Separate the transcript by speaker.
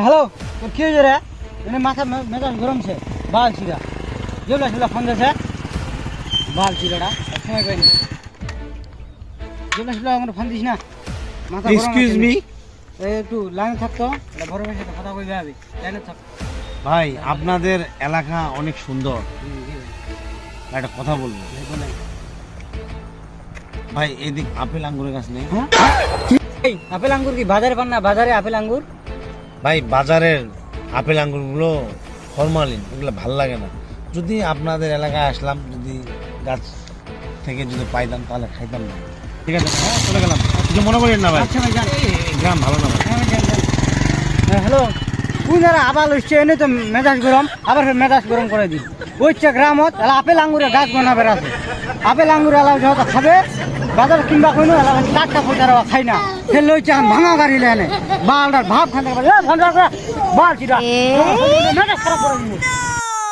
Speaker 1: Hello, তোর কি হয়েছে রে? এনে মাথা মেজাজ গরম ছে, বাল ছিড়া যেগুলা সেগুলা ফোন দিয়েছে বাল ছিড়াটা সময় পাইনি যেগুলা সেগুলা আমার ফোন দিস না মাথা গরম
Speaker 2: এক্সকিউজ মি
Speaker 1: একটু লাইনে থাকতো বড় ভাইয়ের সাথে কথা কই যাবি লাইনে থাক
Speaker 2: ভাই, আপনাদের এলাকা অনেক সুন্দর। একটা কথা বলবো ভাই, এদিক আপেল আঙ্গুরের গাছ নেই?
Speaker 1: এই আপেল আঙ্গুর কি বাজারে পান না? বাজারে আপেল আঙ্গুর
Speaker 2: ভাই, বাজারের আপেল আঙ্গুরগুলো ফরমালিন, এগুলো ভাল লাগে না। যদি আপনাদের এলাকায় আসলাম, যদি গাছ থেকে যদি পাইতাম তাহলে খাইতাম না। ঠিক আছে, হ্যাঁ চলে গেলাম, কিছু মনে করেন না ভাই।
Speaker 1: আচ্ছা ভাই যান।
Speaker 2: এই গ্রাম ভালো না ভাই।
Speaker 1: হ্যালো, তুই যারা আবার হচ্ছে এনে তো মেজাজ গরম আবার ফের মেজাজ গরম করে দিই ওইটা গ্রামত এলা আপেল আঙ্গুরের গাছ বানাবে আছে আপেল আঙ্গুর এলা যত খাবে বাজার কিংবা কোনো এলা টাটকা পয়সা খাই না ফের লইছে ভাঙা গাড়ি লেনে বালটার ভাব খান বাল চিরা মেজাজ খারাপ